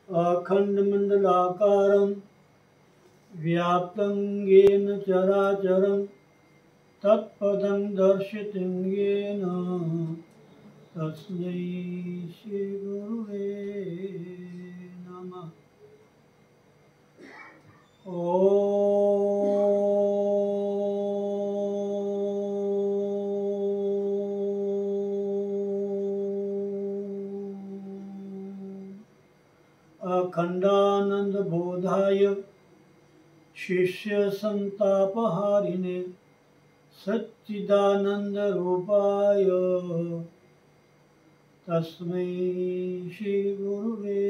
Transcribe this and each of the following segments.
अखण्डमण्डलाकारं व्याप्तं येन चराचरं तत्पदं दर्शितं येन तस्मै श्रीगुरुवे नमः। अखण्डानन्दबोधाय शिष्यसन्तापहारिणे सच्चिदानन्दरूपाय तस्मै श्रीगुरुवे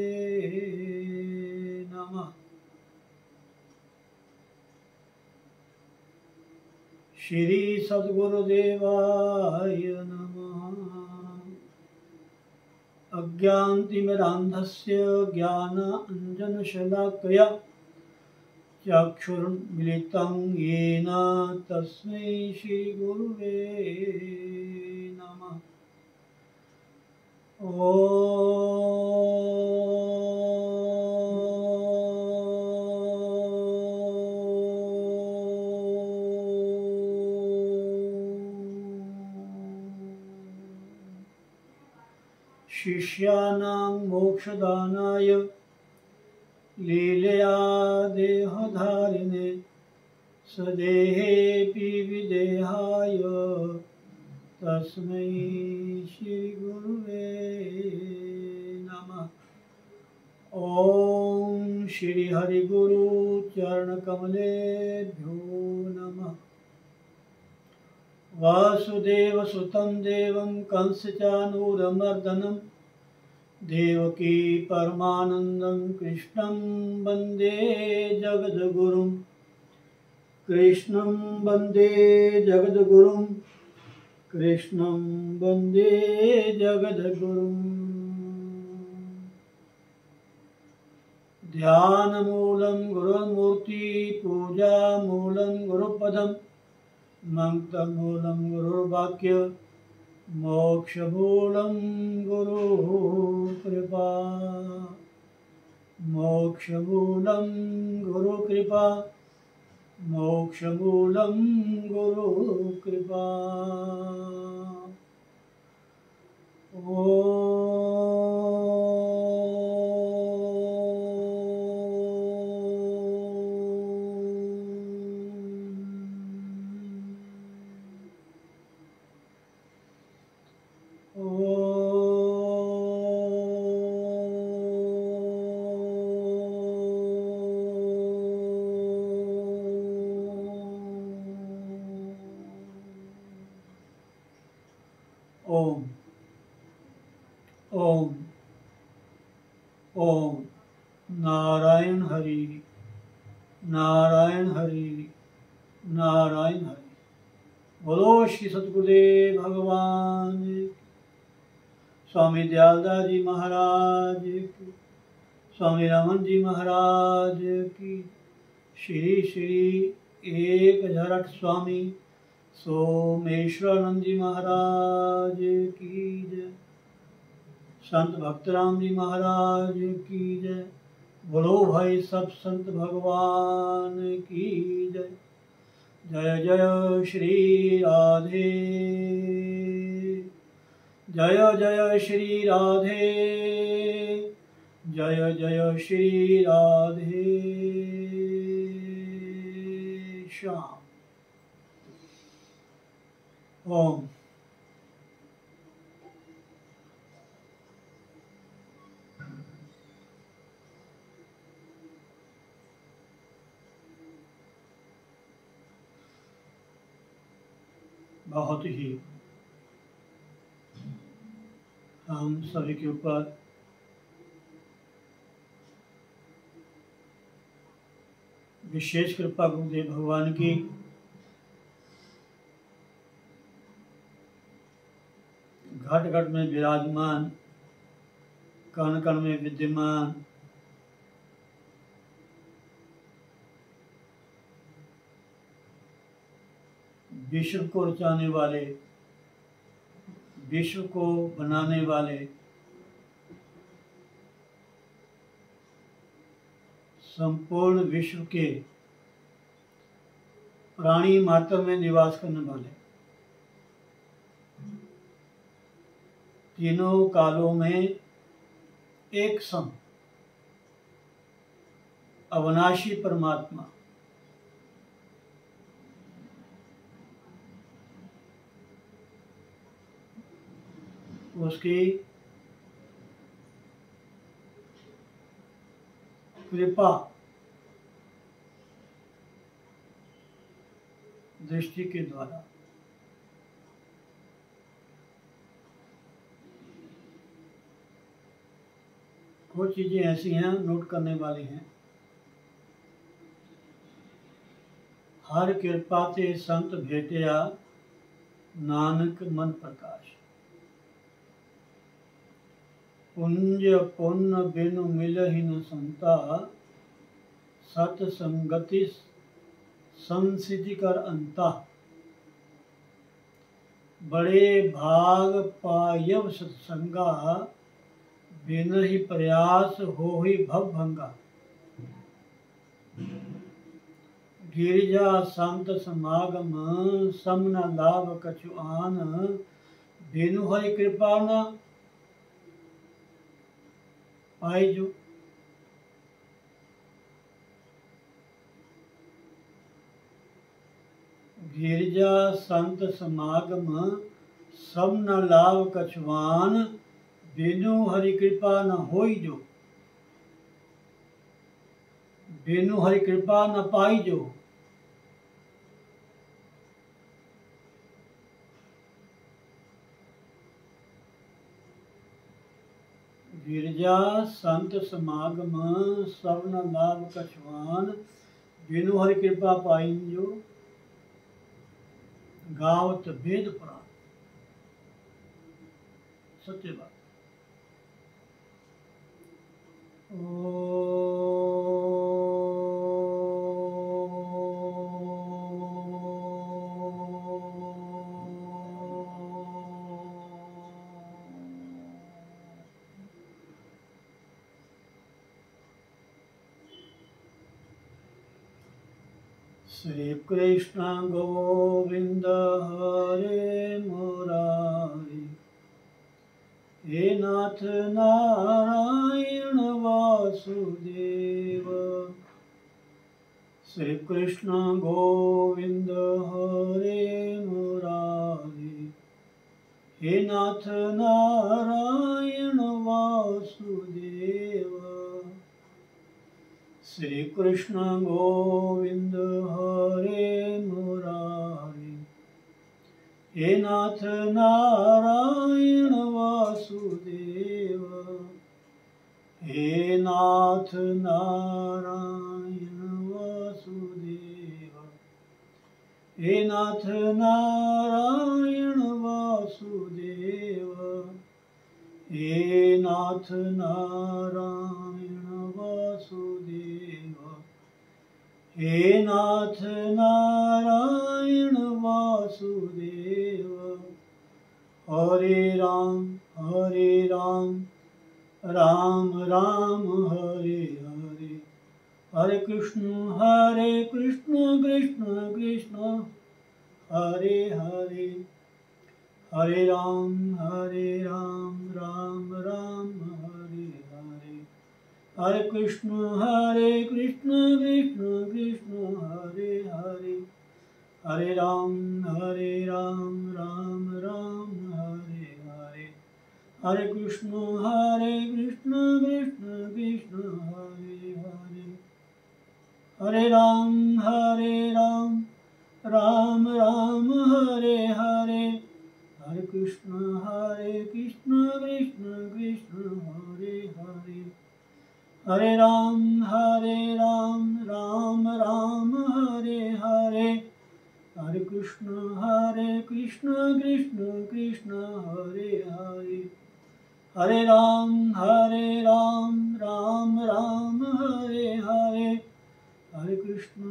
नमः। श्री सद्गुरुदेवाय नमः। अज्ञानतिमिरान्धस्य ज्ञानाञ्जनशलाकया चक्षुर्मिलितं येन तस्मै श्रीगुरुवे नमः। शिष्याणां मोक्षदानाय लीलया देहधारिणे सदेहेऽपि विदेहाय तस्मै श्रीगुरुवे नमः। ॐ श्रीहरिगुरु चरणकमलेभ्यो नमः। वासुदेवसुतं देवं कंसचानूरमर्दनं देवकी परमानन्दं कृष्णं वन्दे जगद्गुरुं। कृष्णं वन्दे जगद्गुरुं। कृष्णं वन्दे जगद्गुरुम्। ध्यानमूलं गुरुर्मूर्ति पूजामूलं गुरुपदं मन्त्रमूलं गुरुर्वाक्य मोक्षमूलं गुरुकृपा। मोक्षमूलं गुरुकृपा। मोक्षमूलं गुरुकृपा। ओम ओम ओम नारायण हरि नारायण हरि नारायण हरि। बोलो श्री सतगुरुदेव भगवान की। स्वामी दयालदास जी महाराज की। स्वामी रमन जी महाराज की। श्री श्री एक झरट स्वामी सोमेश्वरानंद जी महाराज की जय। संत भक्तराम जी महाराज की जय। बोलो भाई सब संत भगवान की जय। जय जय श्री राधे। जय जय श्री राधे। जय जय श्री राधे श्याम। ओम बहुत ही हम सभी के ऊपर विशेष कृपा गुरुदेव भगवान की। घट घट में विराजमान, कण कण में विद्यमान, विश्व को रचाने वाले, विश्व को बनाने वाले संपूर्ण विश्व के प्राणी मात्र में निवास करने वाले, तीनों कालों में एक सम अविनाशी परमात्मा, उसकी कृपा दृष्टि के द्वारा कुछ चीजें ऐसी हैं नोट करने वाली हैं। हर कृपा ते संत भेटिया, नानक मन प्रकाश। पुंज पुण्य बिनु मिलहि न संता, सत संगति संसिधि कर अंता। बड़े भाग पायव सत्संगा, बिन ही प्रयास हो ही भव भंगा। गिरिजा संत समागम, सम न लाभ कछु आन। बिनु हरि कृपा न पाई जो। गिरिजा संत समागम, सम न लाभ कछुआन। बिनु हरि कृपा न होई जो। बिनु हरि कृपा न पाई जो। गिरजा संत समागम, सब न लाभ कछुआन। बिनु हरि कृपा पाई जो। गावत वेद पुराण, सत्य बात। श्री कृष्ण गोविंद हरे मुरारी, हे नाथ नारायण वासुदेव। श्री कृष्ण गोविंद हरे मुरारी, हे नाथ नारायण वासुदेव। श्री कृष्ण गोविंद हरे मुरारी, हे नाथ नारायण वासुदेव। हे नाथ नारायण वासुदेव। हे नाथ नारायण वासुदेव। हे नाथ नारायण वासुदेव। हे नाथ नारायण वासुदेव। हरे राम राम राम हरे हरे, हरे कृष्ण कृष्ण कृष्ण हरे हरे। हरे राम राम राम हरे हरे, हरे कृष्ण कृष्ण कृष्ण हरे हरे। हरे राम राम राम हरे हरे, हरे कृष्ण कृष्ण कृष्ण हरे हरे। हरे राम राम राम हरे हरे, हरे कृष्ण कृष्ण कृष्ण हरे हरे। हरे राम राम राम हरे हरे, हरे कृष्ण कृष्ण कृष्ण हरे हरे। हरे राम राम राम हरे हरे, हरे कृष्ण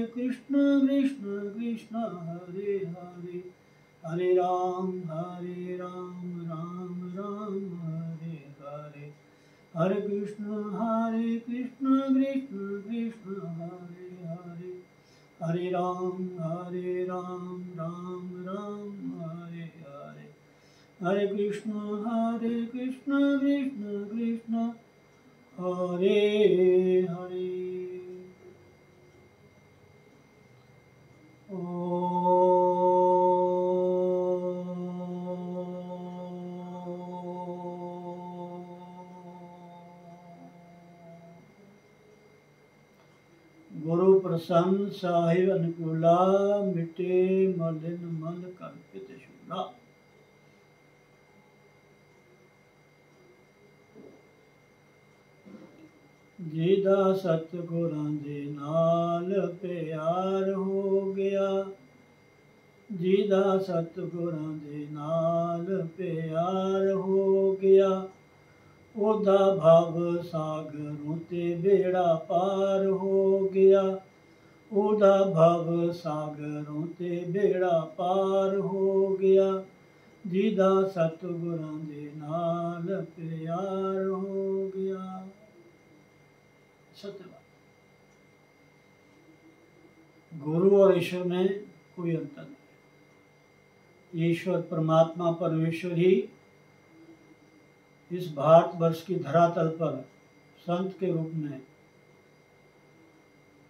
कृष्ण कृष्ण हरे हरे। हरे राम राम राम हरे हरे, हरे कृष्ण कृष्ण कृष्ण हरे हरे, हरे राम राम राम हरे हरे, हरे कृष्ण कृष्ण कृष्ण हरे हरे। गुरु प्रसन्न साहिब अनुकूला, मिटे मलिन मन कल्पित शूला। जीदा सतगुरां दे नाल प्यार हो गया, जीदा सतगुरां दे नाल प्यार हो गया, ओदा भव सागरों ते बेड़ा पार हो गया, ओदा भव सागरों ते बेड़ा पार हो गया, जीदा सतगुरां दे नाल प्यार हो गया। सत्यवाद, गुरु और ईश्वर में कोई अंतर नहीं। ईश्वर परमात्मा परमेश्वर ही इस भारतवर्ष की धरातल पर संत के रूप में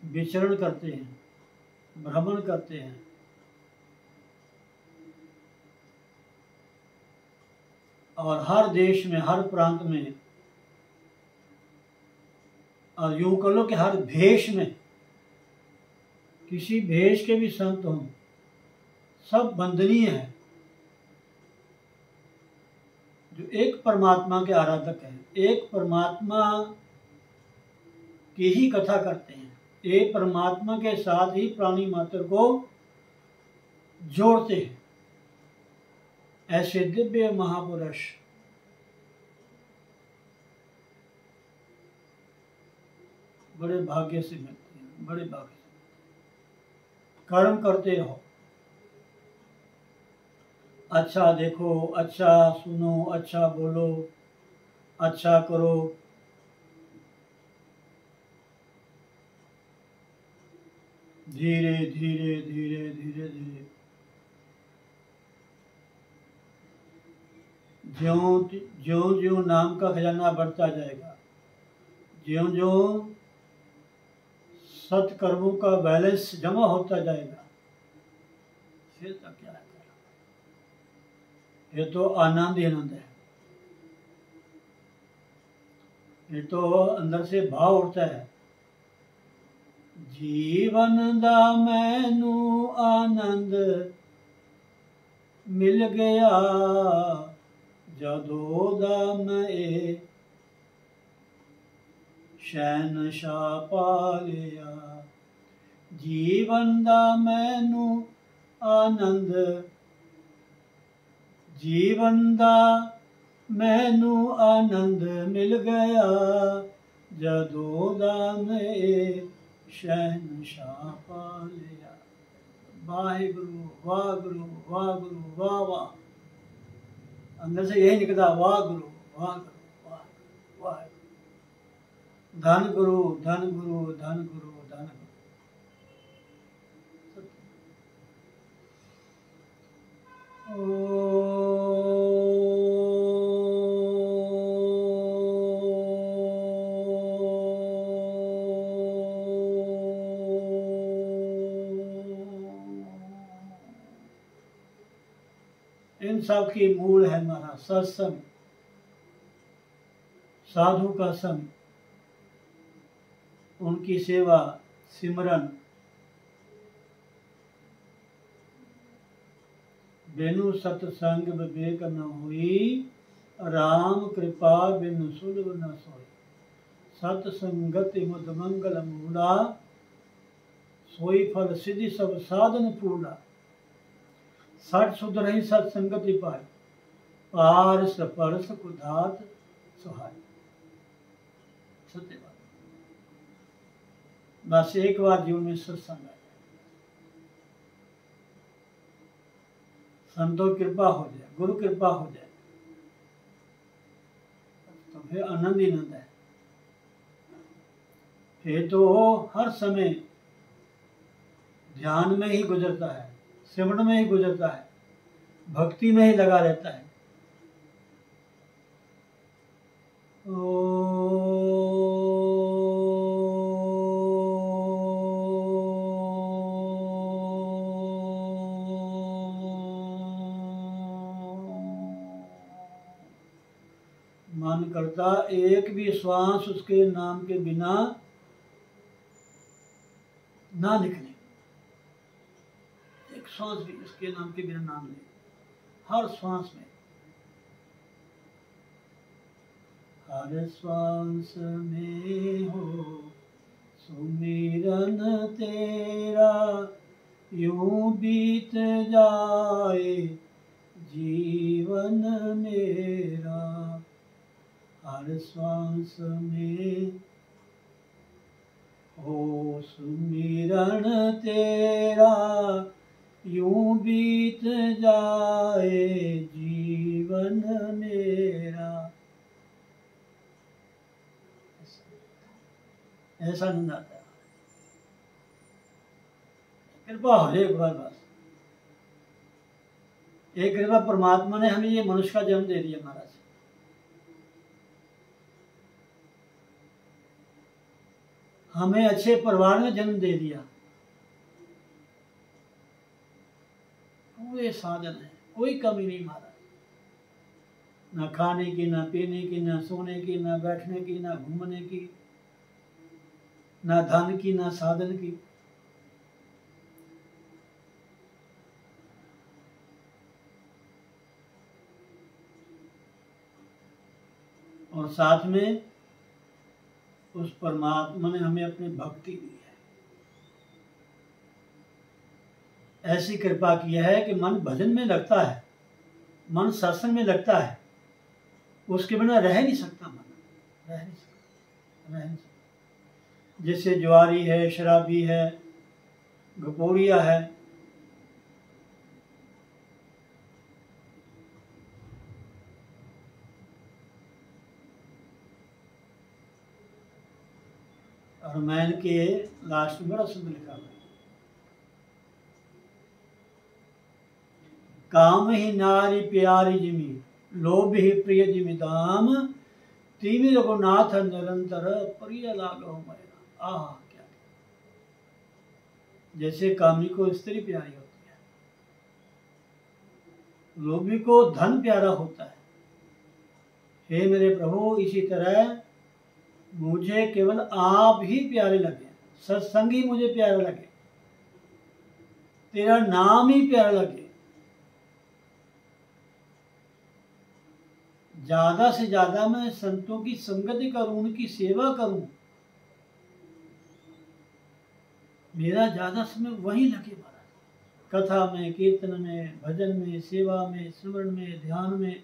विचरण करते हैं, भ्रमण करते हैं। और हर देश में, हर प्रांत में, और यूं कर लो कि हर भेष में, किसी भेष के भी संत हों, सब वंदनीय है। जो एक परमात्मा के आराधक हैं, एक परमात्मा की ही कथा करते हैं, एक परमात्मा के साथ ही प्राणी मात्र को जोड़ते हैं, ऐसे दिव्य महापुरुष बड़े भाग्य से मिलते हैं, बड़े भाग्य से। कर्म करते रहो, अच्छा देखो, अच्छा सुनो, अच्छा बोलो, अच्छा करो। धीरे धीरे धीरे धीरे धीरे ज्यों ज्यों ज्यों नाम का खजाना बढ़ता जाएगा, ज्यों ज्यों सत्कर्मों का बैलेंस जमा होता जाएगा, फिर तक क्या है, ये तो आनंद ही आनंद है। ये तो अंदर से भाव उठता है, जीवन दा मैनू आनंद मिल गया, जदों दा मैं शहनशाह पा लिया। जीवन दा मैनू आनंद, जीवन दा मैनू आनंद मिल गया, जदों दा मैं शहनशाह पा लिया। वाहिगुरु वाहगुरु वाहगुरु वाह वाह, अंदर से यही निकलता, वाह गुरु वाह गुरु वाह वाह। धन गुरु धन गुरु धन गुरु धन गुरु। इन सब की मूल है हमारा सत्संग, साधु का संग, उनकी सेवा, सिमरन। बिनु सत्संग विवेक न हुई, राम कृपा बिनु सुलभ न सोई। सत्संगति मुद मंगल मूला, सोई फल सिद्धि सब साधन पूला। सठ सुध रही सत्संगति पाई, पारस परस कुधात सुहाई। सत्य बात, बस एक बार जीवन में सत्संग है, संतों कृपा हो जाए, गुरु कृपा हो जाए, तो फिर आनंद ही आनंद है। फिर तो हर समय ध्यान में ही गुजरता है, श्रवण में ही गुजरता है, भक्ति में ही लगा रहता है। मन करता एक भी श्वास उसके नाम के बिना ना निकले, एक श्वास भी उसके नाम के बिना नाम ले, हर श्वास में। हर श्वास में हो सुमिरन तेरा, यूं बीत जाए जीवन मेरा। हर श्वास में हो सुमिरन तेरा, यूं बीत जाए जीवन मेरा। ऐसा आनंद आता है। कृपा हो एक बार बस, एक कृपा परमात्मा ने हमें ये मनुष्य का जन्म दे दिया महाराज। हमें अच्छे परिवार में जन्म दे दिया, पूरे साधन है, कोई कमी नहीं महाराज। ना खाने की, ना पीने की, ना सोने की, ना बैठने की, ना घूमने की, ना धन की, ना साधन की। और साथ में उस परमात्मा ने हमें अपनी भक्ति दी है। ऐसी कृपा की है कि मन भजन में लगता है, मन सत्संग में लगता है, उसके बिना रह नहीं सकता। मन रह नहीं सकता। जैसे जुआरी है, शराबी है, घपोड़िया है, और मैन के लास्ट में बड़ा सुंदर लिखा हुआ है, काम ही नारी प्यारी जिमी, लोभ ही प्रिय जिमी दाम, तीमी रघुनाथ निरंतर प्रिय लागो मेरा। आह क्या, जैसे कामी को स्त्री प्यारी होती है, लोभी को धन प्यारा होता है, हे मेरे प्रभु इसी तरह मुझे केवल आप ही प्यारे लगे, सत्संग ही मुझे प्यारा लगे, तेरा नाम ही प्यारा लगे। ज्यादा से ज्यादा मैं संतों की संगति करूं, उनकी सेवा करूं, मेरा ज्यादा समय वही लगे महाराज, कथा में, कीर्तन में, भजन में, सेवा में, स्मरण में, ध्यान में।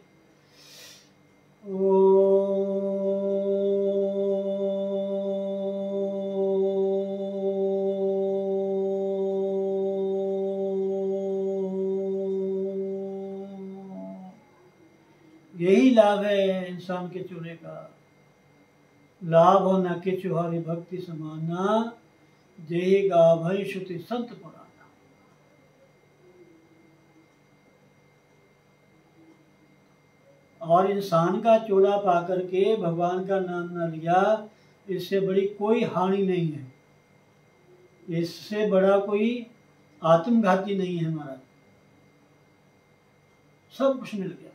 यही लाभ है इंसान के चुने का। लाभ हो न किछु हरि भक्ति समाना, जेहि गाभई श्रुति संत पुराना। और इंसान का चोला पा करके भगवान का नाम न लिया, इससे बड़ी कोई हानि नहीं है, इससे बड़ा कोई आत्मघाती नहीं है हमारा। सब कुछ मिल गया।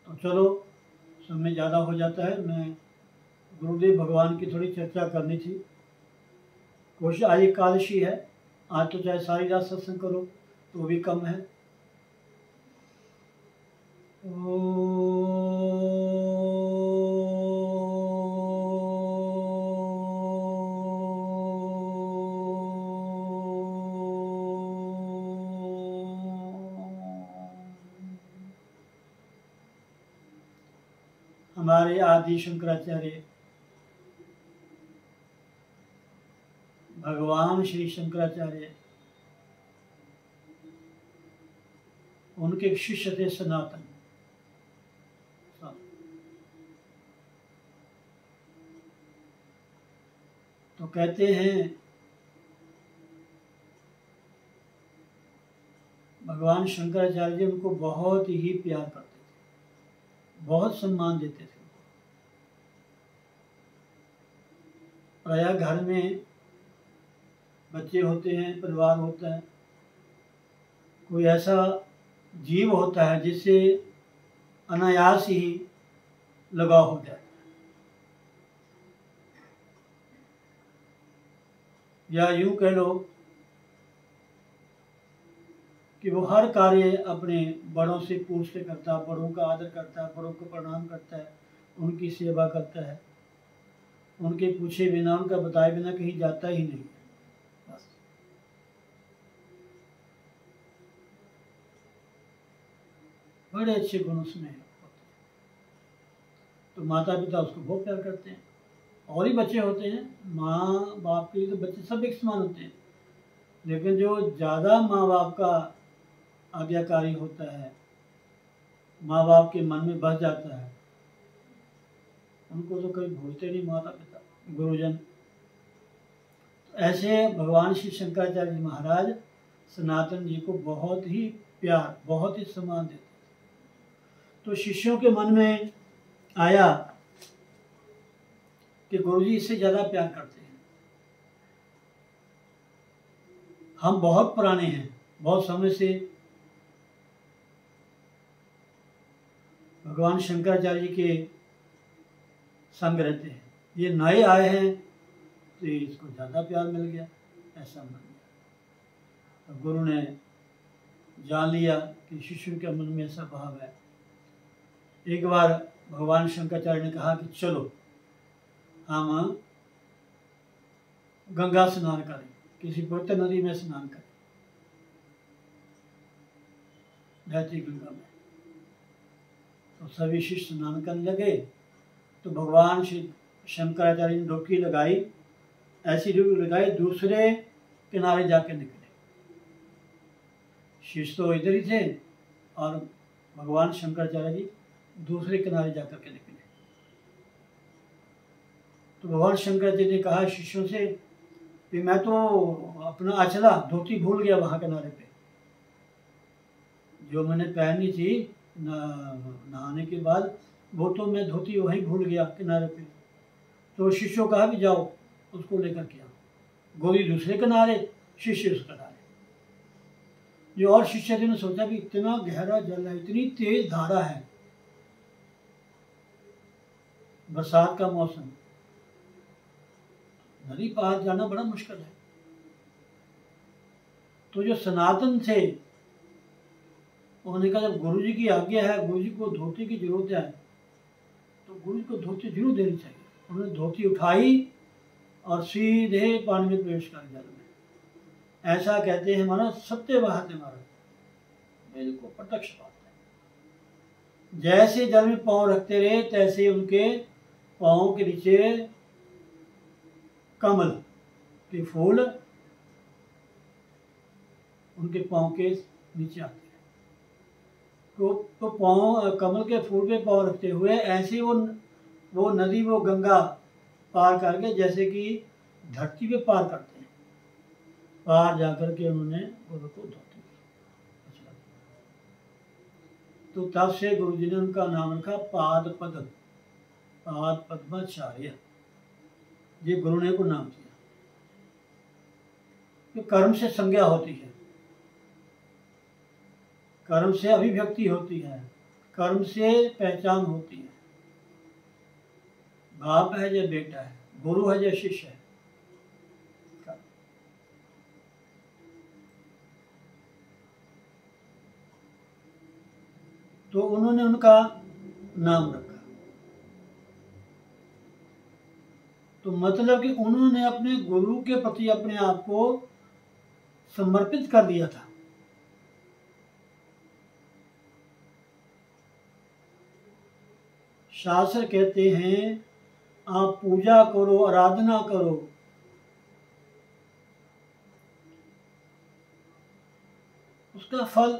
तो चलो, समय ज़्यादा हो जाता है, मैं गुरुदेव भगवान की थोड़ी चर्चा करनी थी। कोशिश, आज एकादशी है, आज तो चाहे सारी रात सत्संग करो तो भी कम है। हमारे आदि शंकराचार्य भगवान श्री शंकराचार्य उनके शिष्य थे सनातन। तो कहते हैं भगवान शंकराचार्य जी उनको बहुत ही प्यार करते थे, बहुत सम्मान देते थे। प्रायः घर में बच्चे होते हैं, परिवार होता है, कोई ऐसा जीव होता है जिससे अनायास ही लगाव हो जाता है, या यूं कह लो कि वो हर कार्य अपने बड़ों से पूछ के करता है, बड़ों का आदर करता है, बड़ों को प्रणाम करता है, उनकी सेवा करता है, उनके पूछे बिना, उनका बताए बिना कहीं जाता ही नहीं। बस बड़े अच्छे गुण उसमें होते हैं। तो माता पिता उसको बहुत प्यार करते हैं। और ही बच्चे होते हैं, माँ बाप के लिए तो बच्चे सब एक समान होते हैं, लेकिन जो ज़्यादा माँ बाप का आज्ञाकारी होता है, माँ बाप के मन में बस जाता है, उनको तो कभी भूलते नहीं माता पिता, गुरुजन। तो ऐसे भगवान श्री शंकराचार्य जी महाराज सनातन जी को बहुत ही प्यार, बहुत ही सम्मान देते थे। तो शिष्यों के मन में आया कि गुरुजी इससे ज़्यादा प्यार करते हैं, हम बहुत पुराने हैं, बहुत समय से भगवान शंकराचार्य जी के संग रहते हैं, ये नए आए हैं तो इसको ज़्यादा प्यार मिल गया, ऐसा मन गया। तो गुरु ने जान लिया कि शिष्य के मन में ऐसा भाव है। एक बार भगवान शंकराचार्य ने कहा कि चलो हम गंगा स्नान करें, किसी पवित्र नदी में स्नान करें, बहती गंगा में। तो सभी शिष्य स्नान करने लगे। तो भगवान श्री शंकराचार्य ने डुबकी लगाई, ऐसी डुबकी लगाई दूसरे किनारे जाके निकले। शिष्य तो इधर ही थे और भगवान शंकराचार्य जी दूसरे किनारे जाकर के निकले। तो भगवान शंकराचार्य ने कहा शिष्यों से कि मैं तो अपना अचला धोती भूल गया वहाँ किनारे पे, जो मैंने पहनी थी नहाने के बाद, वो तो मैं धोती वहीं भूल गया किनारे पे। तो शिष्यों कहा भी जाओ उसको लेकर के आओ। गोरी दूसरे किनारे, शिष्य उस किनारे। जो और शिष्य थे ने सोचा भी इतना गहरा जल है, इतनी तेज धारा है, बरसात का मौसम, नदी पार जाना बड़ा मुश्किल है। तो जो सनातन थे उन्होंने कहा जब गुरु जी की आज्ञा है, गुरु जी को धोती की जरूरत है, तो गुरु जी को धोती जरूर देनी चाहिए। उन्होंने धोती उठाई और सीधे पानी में प्रवेश कर जल में। ऐसा कहते हैं महाराज, सत्य बात है महाराज, बिल्कुल प्रत्यक्ष बात है। जैसे जल में पांव रखते रहे तैसे उनके पांव के नीचे कमल के फूल उनके पांव के नीचे आते हैं। तो पांव कमल के फूल पे पांव रखते हुए ऐसे वो नदी, वो गंगा पार करके जैसे कि धरती पे पार करते हैं, पार जाकर के उन्होंने गुरु को धोती। तो तब से गुरु जी ने उनका नाम रखा पाद पद्माचार्य, ये गुरु ने को नाम दिया। तो कर्म से संज्ञा होती है, कर्म से अभिव्यक्ति होती है, कर्म से पहचान होती है। बाप है या बेटा है, गुरु है या शिष्य है। तो उन्होंने उनका नाम रखा। तो मतलब कि उन्होंने अपने गुरु के प्रति अपने आप को समर्पित कर दिया था। शास्त्र कहते हैं आप पूजा करो, आराधना करो, उसका फल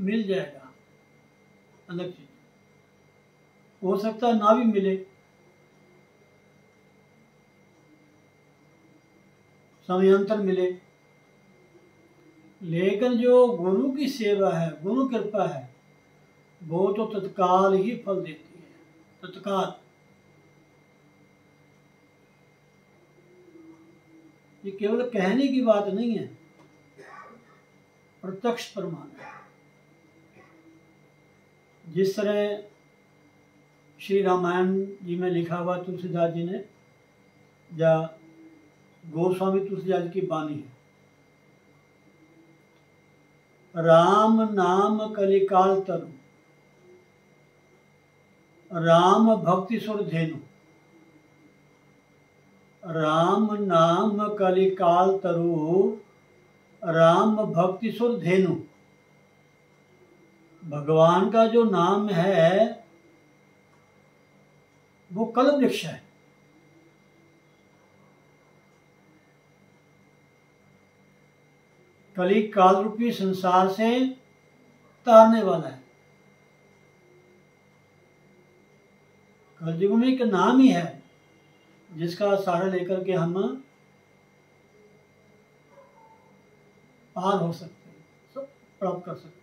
मिल जाएगा, अलग चीज। हो सकता है ना भी मिले, समयांतर मिले, लेकिन जो गुरु की सेवा है, गुरु कृपा है, वो तो तत्काल ही फल देती है, तत्काल। ये केवल कहने की बात नहीं है, प्रत्यक्ष प्रमाण है। जिस तरह श्री रामायण जी में लिखा हुआ तुलसीदास जी ने, या गोस्वामी तुलसीदास जी की वाणी है, राम नाम कलिकाल तरु, राम भक्ति सुर धेनु। राम नाम कलिकाल तरु, राम भक्ति सुर धेनु। भगवान का जो नाम है वो कल्प वृक्ष है। कली काल रूपी संसार से तारने वाला है। कलयुग में एक नाम ही है जिसका सहारा लेकर के हम पार हो सकते हैं, सब प्राप्त कर सकते हैं।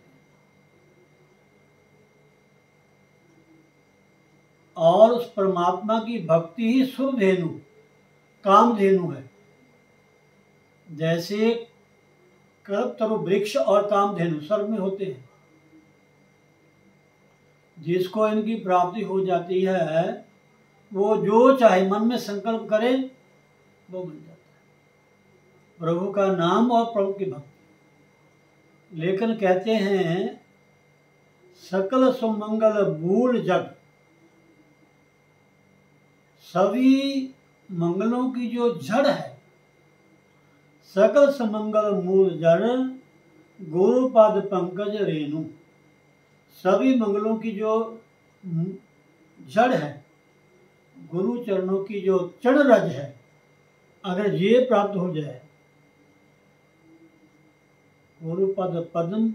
और उस परमात्मा की भक्ति ही सुरधेनु, कामधेनु है। जैसे कल्पतरु वृक्ष और कामधेनु स्वर्ग में होते हैं, जिसको इनकी प्राप्ति हो जाती है वो जो चाहे मन में संकल्प करे वो मिल जाता है, प्रभु का नाम और प्रभु की भक्ति। लेकिन कहते हैं सकल सुमंगल मूल जग, सभी मंगलों की जो जड़ है, सकल सुमंगल मूल जड़ गुरुपाद पंकज रेणु। सभी मंगलों की जो जड़ है, गुरु चरणों की जो चरण रज है, अगर ये प्राप्त हो जाए, गुरुपद पद्म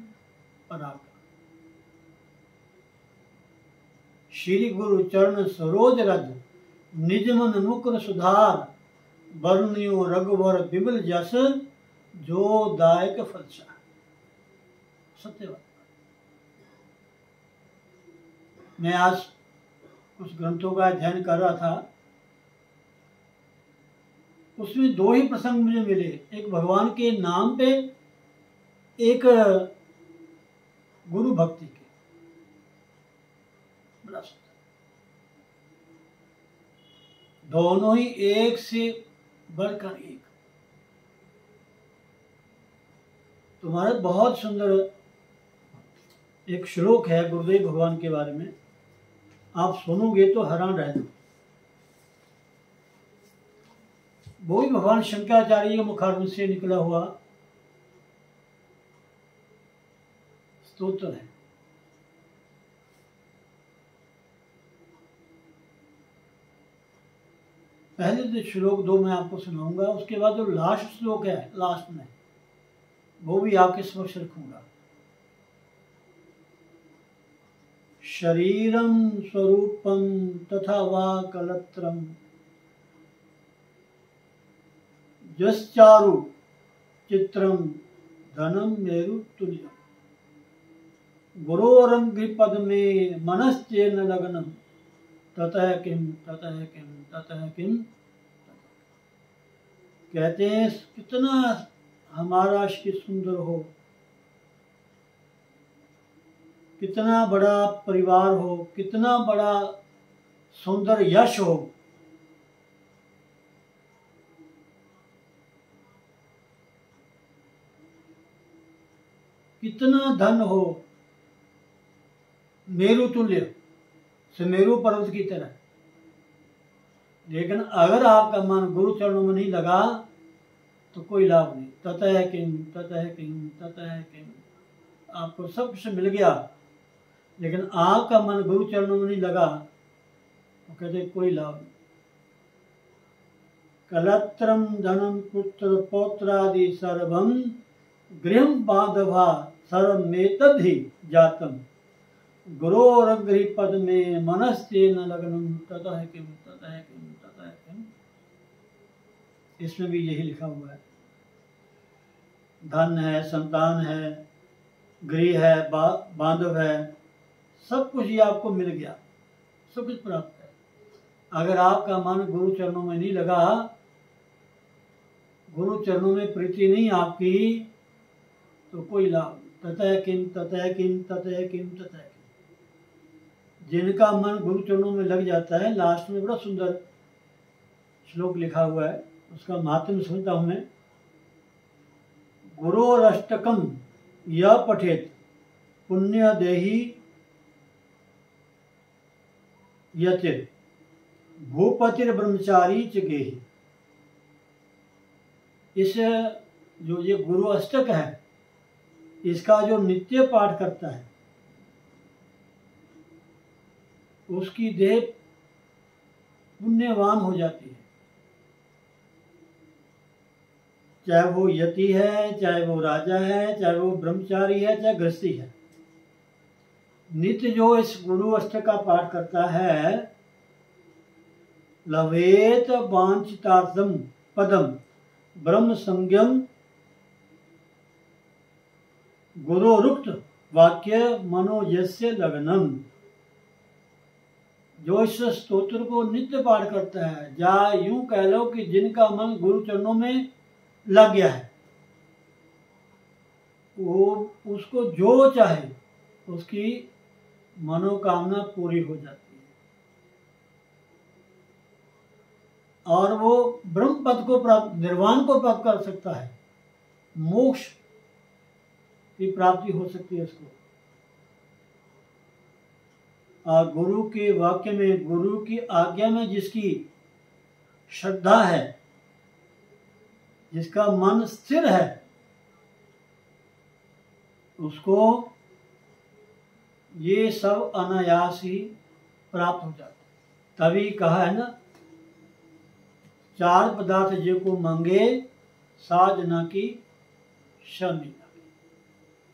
पराग, श्री गुरु चरण सरोज रज, निज मन मुकुर सुधार, वर्णियो रघुवर विमल जस, जो दायक फलसा। सत्य बात। मैं आज कुछ ग्रंथों का अध्ययन कर रहा था, उसमें दो ही प्रसंग मुझे मिले, एक भगवान के नाम पे, एक गुरु भक्ति के। बड़ा सुंदर, दोनों ही एक से बढ़कर एक। तुम्हारा बहुत सुंदर एक श्लोक है गुरुदेव भगवान के बारे में, आप सुनोगे तो हैरान रह जाओगे। वो ही भगवान शंकराचार्य के मुखारविंद से निकला हुआ स्तोत्र है। पहले जो श्लोक दो मैं आपको सुनाऊंगा, उसके बाद जो लास्ट श्लोक है लास्ट में, वो भी आपके समक्ष रखूंगा। शरीरम स्वरूपम तथा वा कलत्रम, जश्चारु चित्रम धनम मेरु तुल्यम, गुरोरंघ्रि पद में मनश्चेन लगनम, ततः किम ततः किम ततः किम। कहते हैं कितना हमारा श्री सुंदर हो, कितना बड़ा परिवार हो, कितना बड़ा सुंदर यश हो, कितना धन हो, मेरु तुल्य, सुमेरु पर्वत की तरह, लेकिन अगर आपका मन गुरु चरणों में नहीं लगा तो कोई लाभ नहीं। ततः किम ततः किम ततः किम, आपको सब कुछ मिल गया, लेकिन आपका मन गुरु चरणों में नहीं लगा तो कहते कोई लाभ नहीं। कलत्रम धनम पुत्र पौत्रादि सर्वम गृहम बांधवा सर्वमेतद्धि जातम गुरोरग्रि पद में मनस्तेन लग्नम ततः किम ततः किम ततः किम। इसमें भी यही लिखा हुआ है। धन है, संतान है, गृह है, बांधव है, सब कुछ ये आपको मिल गया, सब कुछ प्राप्त है। अगर आपका मन गुरु चरणों में नहीं लगा, गुरु चरणों में प्रीति नहीं आपकी, तो कोई लाभ। ततः किम ततः किम ततः किम ततः किम। जिनका मन गुरु चरणों में लग जाता है, लास्ट में बड़ा सुंदर श्लोक लिखा हुआ है, उसका महात्म्य सुनता हूं मैं। गुरोरष्टकम यह पठेत पुण्य देही यतिर भूपतिर ब्रह्मचारी च गेहि। इस जो ये गुरु अष्टक है, इसका जो नित्य पाठ करता है उसकी देह पुण्यवान हो जाती है। चाहे वो यति है, चाहे वो राजा है, चाहे वो ब्रह्मचारी है, चाहे गृहस्थी है। नित्य जो इस गुरु अष्टक का पाठ करता है, लवेत वांछितार्थम पदम ब्रह्म संज्ञम गुरोरुक्त वाक्य मनोजस्य लगनम। जो इस स्तोत्र को नित्य पाठ करता है, या यूं कह लो कि जिनका मन गुरु चरणों में लग गया है, वो उसको जो चाहे उसकी मनोकामना पूरी हो जाती है, और वो ब्रह्म पद को प्राप्त, निर्वाण को प्राप्त कर सकता है, मोक्ष की प्राप्ति हो सकती है उसको। और गुरु के वाक्य में, गुरु की आज्ञा में जिसकी श्रद्धा है, जिसका मन स्थिर है, उसको ये सब अनायास ही प्राप्त हो जाता है। तभी कहा है ना, चार पदार्थ जे को मांगे साजना की शनि।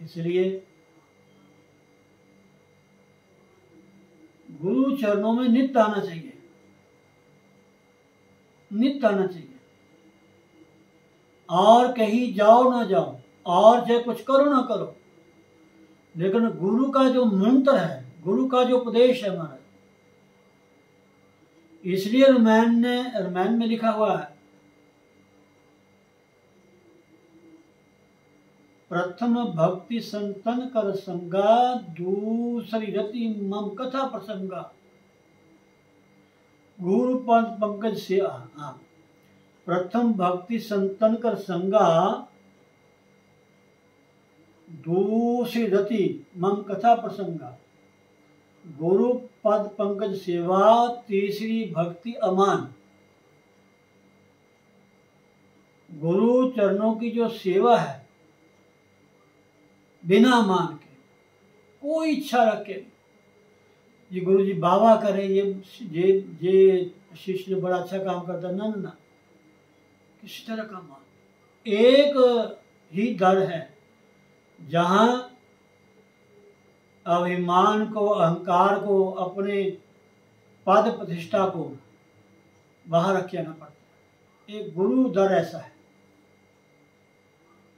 इसलिए गुरु चरणों में नित्य आना चाहिए, नित्य आना चाहिए। और कहीं जाओ ना जाओ, और चाहे कुछ करो ना करो, लेकिन गुरु का जो मंत्र है, गुरु का जो उपदेश है हमारा, इसलिए रामायण में लिखा हुआ है, प्रथम भक्ति संतन कर संगा दूसरी रति मम कथा प्रसंगा। गुरु पद पंकज से प्रथम भक्ति संतन कर संगा दूसरी रति मम कथा प्रसंगा। गुरु पद पंकज सेवा तीसरी भक्ति अमान। गुरु चरणों की जो सेवा है, बिना मान के, कोई इच्छा रख के, ये गुरु जी बाबा करे, ये शिष्य बड़ा अच्छा काम करता है, ना ना ना, किसी तरह का मान। एक ही दर है जहां अभिमान को, अहंकार को, अपने पद प्रतिष्ठा को बाहर रख के आना पड़ता है। एक गुरु दर ऐसा है।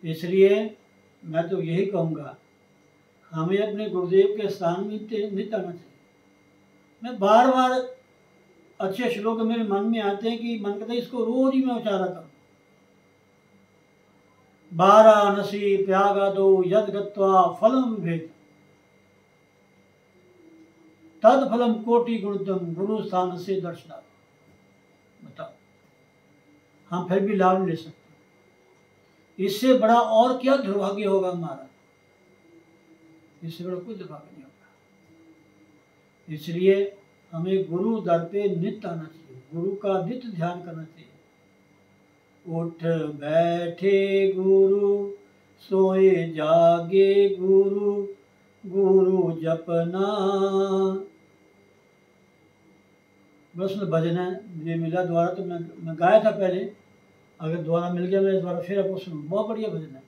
इसलिए मैं तो यही कहूँगा, हमें अपने गुरुदेव के स्थान में नित्य आना चाहिए। मैं बार बार अच्छे श्लोक मेरे मन में आते हैं कि मन करता है इसको रोज ही मैं उच्चारा करूँ। वाराणसी त्यागादो यद गत्वा फलम विभेद तद फलम कोटि गुणतम गुरु स्थान से दर्शनात्। बताओ, हम फिर भी लाभ ले सकते, इससे बड़ा और क्या दुर्भाग्य होगा हमारा? इससे बड़ा कोई दुर्भाग्य नहीं होगा। इसलिए हमें गुरु दर पे नित्य आना चाहिए, गुरु का नित्य ध्यान करना चाहिए। उठ बैठे गुरु, सोए जागे गुरु, गुरु जपना। बस में भजन है, मुझे मिला द्वारा, तो मैं गाया था पहले, अगर दोबारा मिल गया मैं दोबारा फिर आपको सुनूं। बहुत बढ़िया भजन है,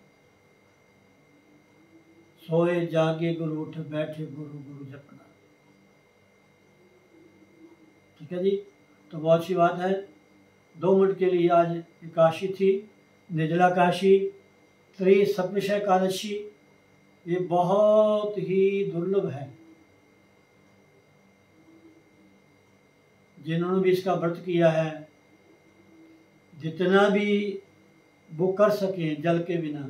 सोए जागे गुरु उठ बैठे गुरु गुरु जपना। ठीक है जी, तो बहुत अच्छी बात है। 2 मिनट के लिए आज एकादशी थी, निर्जला काशी, त्रिसप्तश एकादशी। ये बहुत ही दुर्लभ है। जिन्होंने भी इसका व्रत किया है, जितना भी वो कर सके जल के बिना,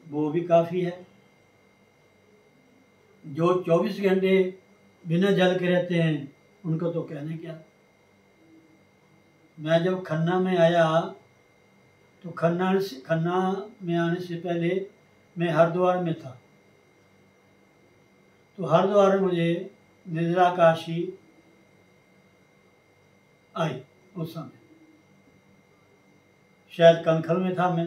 वो भी काफ़ी है। जो 24 घंटे बिना जल के रहते हैं, उनको तो कहने क्या। मैं जब खन्ना में आया तो खन्ना में आने से पहले मैं हरिद्वार में था। तो हरिद्वार में मुझे निर्जला काशी आई। उस समय शायद कनखल में था मैं,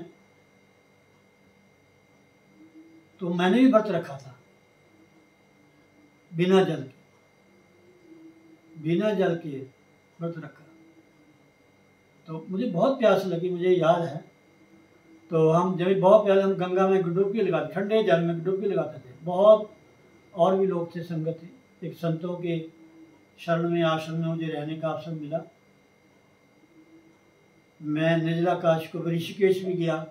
तो मैंने भी व्रत रखा था बिना जल के व्रत रखा। तो मुझे बहुत प्यास लगी, मुझे याद है। तो हम जब बहुत प्यास, हम गंगा में डुबकी लगाते, ठंडे जल में डुबकी लगाते थे। बहुत और भी लोग थे, संगत थी। एक संतों के शरण में, आश्रम में मुझे रहने का अवसर मिला। मैं निर्जला काशी को ऋषिकेश भी गया,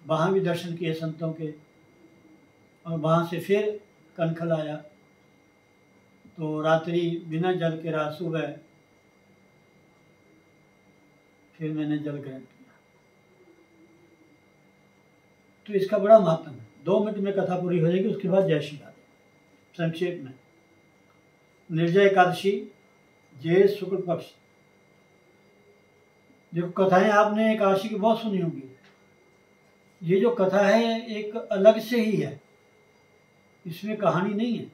वहाँ भी दर्शन किए संतों के, और वहाँ से फिर कनखल आया। तो रात्रि बिना जल के रात सुबह फिर मैंने जल ग्रहण किया। तो इसका बड़ा महत्व है। 2 मिनट में कथा पूरी हो जाएगी, उसके बाद जय श्री राधे। संक्षेप में, निर्जला एकादशी, ज्येष्ठ शुक्ल पक्ष। जो कथाएं आपने एकादशी की बहुत सुनी होंगी, ये जो कथा है एक अलग से ही है, इसमें कहानी नहीं है।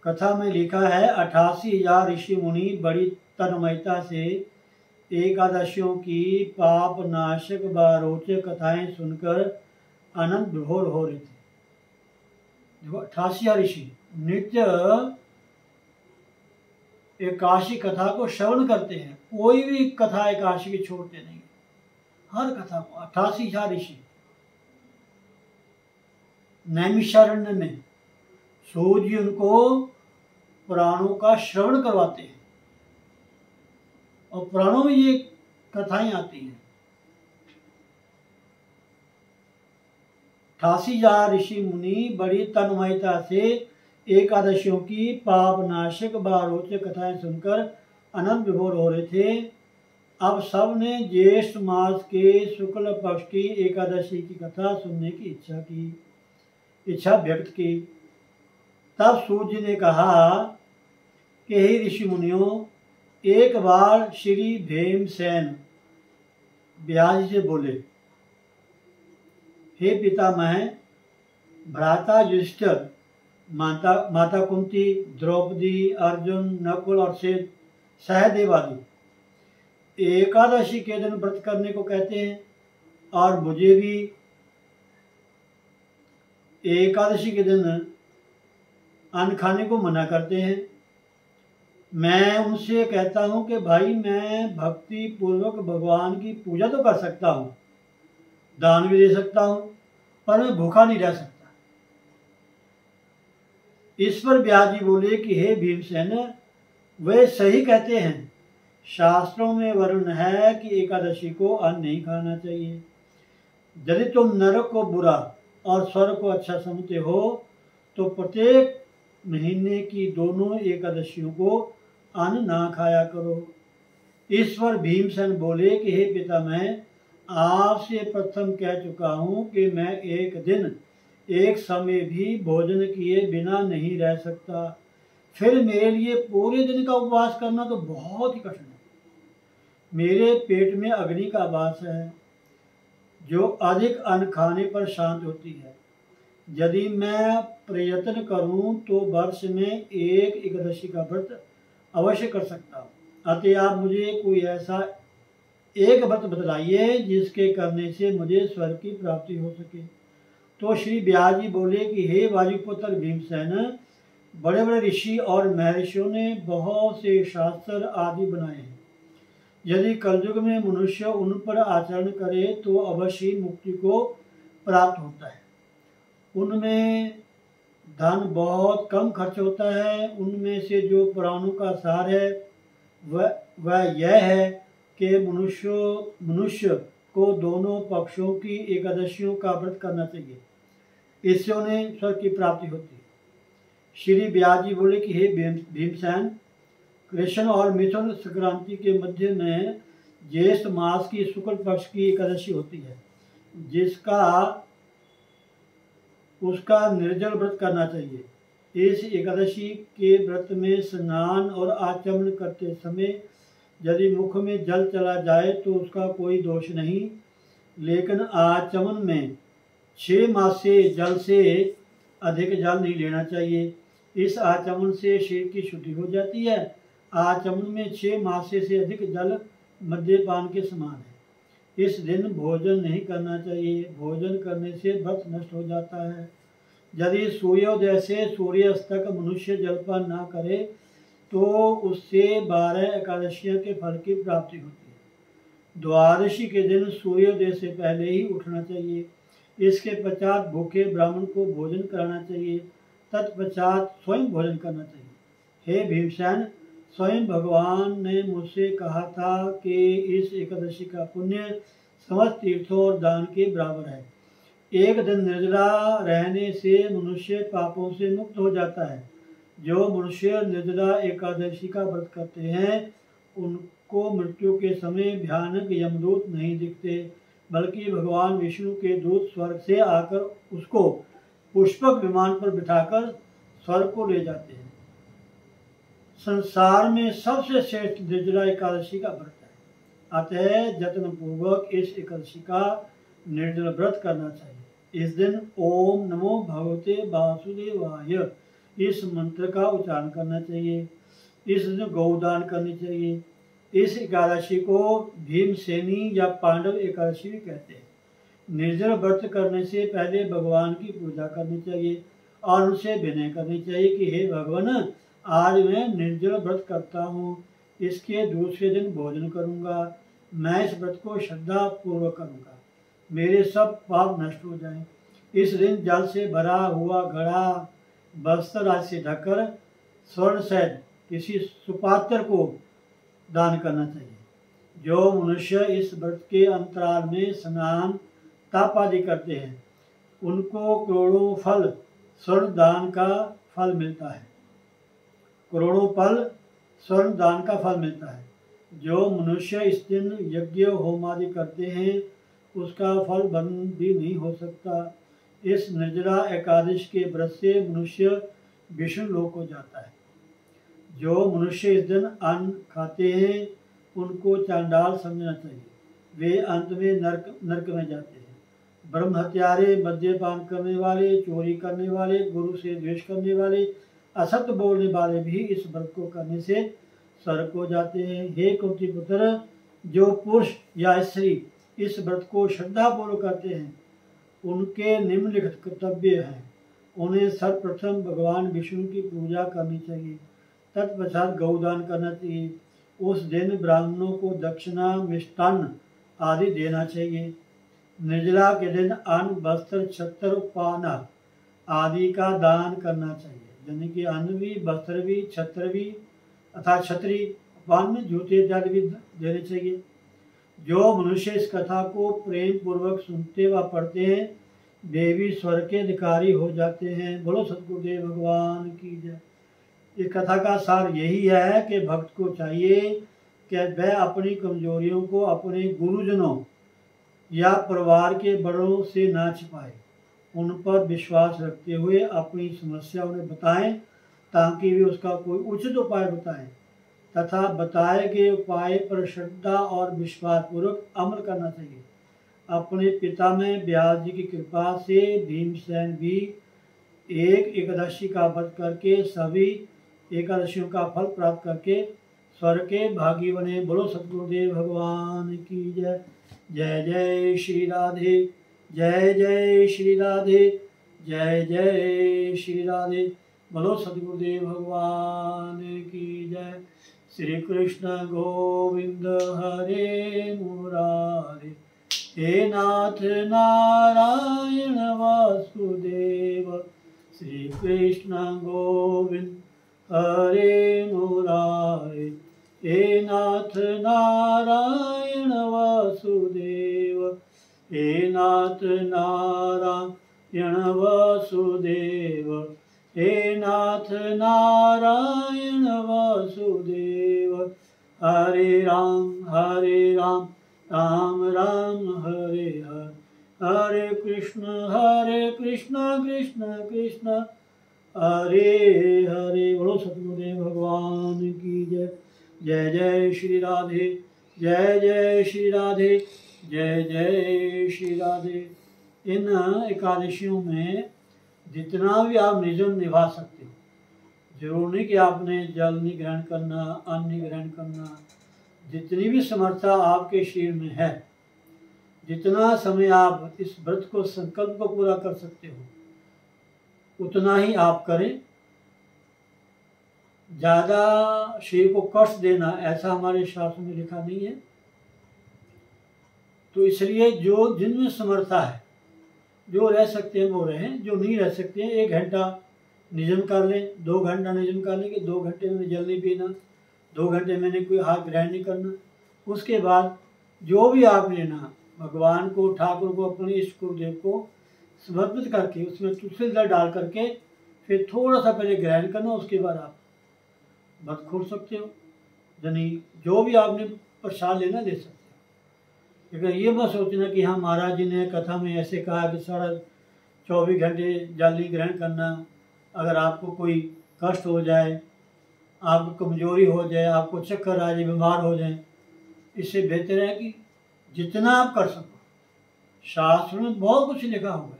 कथा में लिखा है, 88,000 ऋषि मुनि बड़ी तन्मयता से एकादशियों की पाप नाशक व रोचक कथाएं सुनकर आनंद विभोर हो रहे थे। देखो, 88,000 ऋषि नित्य एकादशी कथा को श्रवण करते हैं। कोई भी कथा एकादशी की छोड़ते नहीं, हर कथा को। 88,000 ऋषि नैमिषारण्य में सूर्य जी उनको पुराणों का श्रवण करवाते हैं, और पुराणों में ये कथाएं आती हैं। 88,000 ऋषि मुनि बड़ी तन्मयता से एकादशियों की पाप नाशक व रोचक कथाएं सुनकर आनंद विभोर हो रहे थे। अब सब ने ज्येष्ठ मास के शुक्ल पक्ष की एकादशी की कथा सुनने की इच्छा व्यक्त की। तब सूर्य ने कहा कि हे ऋषि मुनियों, एक बार श्री भीमसेन व्यास से बोले, हे पितामह, भ्राता युधिष्ठिर, माता कुंती, द्रौपदी, अर्जुन, नकुल और सहदेव आदि एकादशी के दिन व्रत करने को कहते हैं, और मुझे भी एकादशी के दिन अन्न खाने को मना करते हैं। मैं उनसे कहता हूं कि भाई, मैं भक्ति पूर्वक भगवान की पूजा तो कर सकता हूं, दान भी दे सकता हूं, पर मैं भूखा नहीं रह सकता। इस पर व्यास जी बोले कि हे भीमसेन, वे सही कहते हैं। शास्त्रों में वर्णन है कि एकादशी को अन्न नहीं खाना चाहिए। यदि तुम नरक को बुरा और स्वर्ग को अच्छा समझते हो तो प्रत्येक महीने की दोनों एकादशियों को अन्न ना खाया करो। इस पर भीमसेन बोले कि हे पितामह, आपसे प्रथम कह चुका हूं कि मैं एक दिन एक समय भी भोजन किए बिना नहीं रह सकता। फिर मेरे लिए पूरे दिन का उपवास करना तो बहुत ही कठिन है। मेरे पेट में अग्नि का वास है, जो अधिक अन्न खाने पर शांत होती है। यदि मैं प्रयत्न करूं तो वर्ष में एक एकादशी का व्रत अवश्य कर सकता हूं। अतः आप मुझे कोई ऐसा एक व्रत बतलाइए जिसके करने से मुझे स्वर्ग की प्राप्ति हो सके। तो श्री व्यास जी बोले कि हे वायुपुत्र भीमसेन, बड़े बड़े ऋषि और महर्षियों ने बहुत से शास्त्र आदि बनाए हैं, यदि कलयुग में मनुष्य उन पर आचरण करे तो अवश्य मुक्ति को प्राप्त होता है। उनमें धन बहुत कम खर्च होता है। उनमें से जो पुराणों का सार है वह यह है कि मनुष्य को दोनों पक्षों की एकादशियों का व्रत करना चाहिए। इससे उन्हें स्वर्ग की प्राप्ति होती है। श्री व्यास जी बोले कि हे भीमसेन, कृष्ण और मिथुन संक्रांति के मध्य में ज्येष्ठ मास की शुक्ल पक्ष की एकादशी होती है, उसका निर्जल व्रत करना चाहिए। इस एकादशी के व्रत में स्नान और आचमन करते समय यदि मुख में जल चला जाए तो उसका कोई दोष नहीं, लेकिन आचमन में 6 मास से जल से अधिक जल नहीं लेना चाहिए। इस आचमन से शरीर की शुद्धि हो जाती है। आचमन में 6 मास से अधिक जल मद्यपान के समान है। इस दिन भोजन नहीं करना चाहिए। भोजन करने से व्रत नष्ट हो जाता है। यदि सूर्योदय से सूर्यास्त तक मनुष्य जलपान ना करे तो उससे 12 एकादशियों के फल की प्राप्ति होती है। द्वादशी के दिन सूर्योदय से पहले ही उठना चाहिए। इसके पश्चात भूखे ब्राह्मण को भोजन कराना चाहिए। तत्पश्चात स्वयं भोजन करना चाहिए। हे भीमसेन, स्वयं भगवान ने मुझसे कहा था कि इस एकादशी का पुण्य समस्त तीर्थों और दान के बराबर है। एक दिन निर्जला रहने से मनुष्य पापों से मुक्त हो जाता है। जो मनुष्य निर्जला एकादशी का व्रत करते हैं उनको मृत्यु के समय भयानक यमदूत नहीं दिखते, बल्कि भगवान विष्णु के दूत स्वर्ग से आकर उसको पुष्पक विमान पर बिठाकर स्वर्ग को ले जाते हैं। संसार में सबसे श्रेष्ठ निर्जला एकादशी का व्रत है। अतः जत्न पूर्वक इस एकादशी का निर्जल व्रत करना चाहिए। इस दिन ओम नमो भगवते वासुदेवाय इस मंत्र का उच्चारण करना चाहिए। इस दिन गौदान करनी चाहिए। इस एकादशी को भीमसेनी या पांडव एकादशी भी कहते हैं। निर्जल व्रत करने से पहले भगवान की पूजा करनी चाहिए और उनसे विनय करनी चाहिए कि हे भगवान, आज मैं निर्जल व्रत करता हूँ। इसके दूसरे दिन भोजन करूँगा। मैं इस व्रत को श्रद्धा पूर्वक करूँगा। मेरे सब पाप नष्ट हो जाएं। इस दिन जल से भरा हुआ घड़ा वस्त्र आदि से ढककर स्वर्ण सहित किसी सुपात्र को दान करना चाहिए। जो मनुष्य इस व्रत के अंतराल में स्नान तप आदि करते हैं उनको करोड़ों फल स्वर्ण दान का फल मिलता है। करोड़ों फल स्वर्ण दान का फल मिलता है। जो मनुष्य इस दिन यज्ञ होम आदि करते हैं उसका फल बंद भी नहीं हो सकता। इस निर्जला एकादश के व्रत से मनुष्य विष्णु लोक को जाता है। जो मनुष्य इस दिन अन्न खाते हैं उनको चांडाल समझना चाहिए। वे अंत में नरक में जाते हैं। ब्रह्म हत्यारे, मद्यपान करने वाले, चोरी करने वाले, गुरु से द्वेष करने वाले, असत्य बोलने वाले भी इस व्रत को करने से स्वर्ग को जाते हैं। हे कुंती पुत्र, जो पुरुष या स्त्री इस व्रत को श्रद्धापूर्वक करते हैं उनके निम्नलिखित कर्तव्य हैं। उन्हें सर्वप्रथम भगवान विष्णु की पूजा करनी चाहिए। तत्पश्चात गौदान करना चाहिए। उस दिन ब्राह्मणों को दक्षिणा, मिष्टान्न आदि देना चाहिए। निर्जला के दिन अन्न, वस्त्र, छत्र, पान आदि का दान करना चाहिए। यानी कि अन्न भी, वस्त्र भी, छत्र भी अर्थात छतरी, पान, जूते इत्यादि भी देने चाहिए। जो मनुष्य इस कथा को प्रेम पूर्वक सुनते व पढ़ते हैं वे भी स्वर्ग के अधिकारी हो जाते हैं। बोलो सतगुरुदेव भगवान की जय। इस कथा का सार यही है कि भक्त को चाहिए कि वह अपनी कमजोरियों को अपने गुरुजनों या परिवार के बड़ों से ना छिपाए। उन पर विश्वास रखते हुए अपनी समस्या उन्हें बताएं ताकि वे उसका कोई उचित उपाय बताएं तथा बताए गए उपाय पर श्रद्धा और विश्वास पूर्वक अमल करना चाहिए। अपने पिता में व्यास जी की कृपा से भीमसेन भी एक एकादशी का व्रत करके सभी एकादशियों का फल प्राप्त करके स्वर्ग के भागी बने। बोलो सतगुरुदेव भगवान की जय। जय जय श्री राधे, जय जय श्री राधे, जय जय श्री राधे। बोलो सतगुरुदेव भगवान की जय। श्री कृष्ण गोविंद हरे मुरारे, हे नाथ नारायण वासुदेव। श्री कृष्ण गोविंद हरे मुरारे, हे नाथ नारायण वासुदेव, हे नाथ नारायण वासुदेव, हे नाथ नारायण वासुदेव। हरे राम राम राम हरे हरे, हरे कृष्ण कृष्ण कृष्ण हरे हरे। बोलो सतगुरुदेव भगवान की जय। जय जय श्री राधे, जय जय श्री राधे, जय जय श्री राधे। इन एकादशियों में जितना भी आप नियम निभा सकते हो, जरूर नहीं कि आपने जल नहीं ग्रहण करना, अन्न नहीं ग्रहण करना, जितनी भी समर्था आपके शरीर में है, जितना समय आप इस व्रत को संकल्प को पूरा कर सकते हो उतना ही आप करें। ज़्यादा शरीर को कष्ट देना ऐसा हमारे शास्त्र में लिखा नहीं है। तो इसलिए जो जिनमें समर्था है, जो रह सकते हैं वो रहें, जो नहीं रह सकते हैं 1 घंटा नियम कर लें, 2 घंटा नियम कर लें कि 2 घंटे में जल नहीं पीना, 2 घंटे मैंने कोई आहार ग्रहण नहीं करना। उसके बाद जो भी आप लेना, भगवान को, ठाकुर को, अपने इष्ट गुरुदेव को समर्पित करके उसमें तुलसी दल डाल करके फिर थोड़ा सा पहले ग्रहण करना। उसके बाद आप व्रत खोल सकते हो, यानी जो भी आपने प्रसाद लेना ले सकते हो। लेकिन ये मत सोचना कि हाँ महाराज जी ने कथा में ऐसे कहा कि सारा 24 घंटे जल नहीं ग्रहण करना। अगर आपको कोई कष्ट हो जाए, आपको कमजोरी हो जाए, आपको चक्कर आ जाए, बीमार हो जाए, इससे बेहतर है कि जितना आप कर सको। शास्त्र में बहुत कुछ लिखा हुआ है,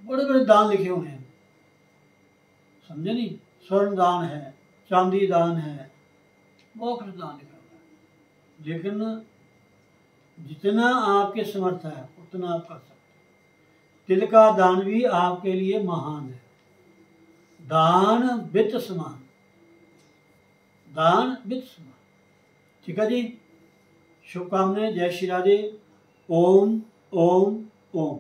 बड़े बड़े दान लिखे हुए हैं, समझे नहीं? स्वर्ण दान है, चांदी दान है, बहुत कुछ दान लिखा हुआ है। लेकिन जितना आपके समर्थ है उतना आप कर सकते हैं। तिल का दान भी आपके लिए महान है। दान वित्त समान, दान वित्त समान। ठीक है जी, शुभकामनाएं। जय श्री राधे। ओम ओम ओम।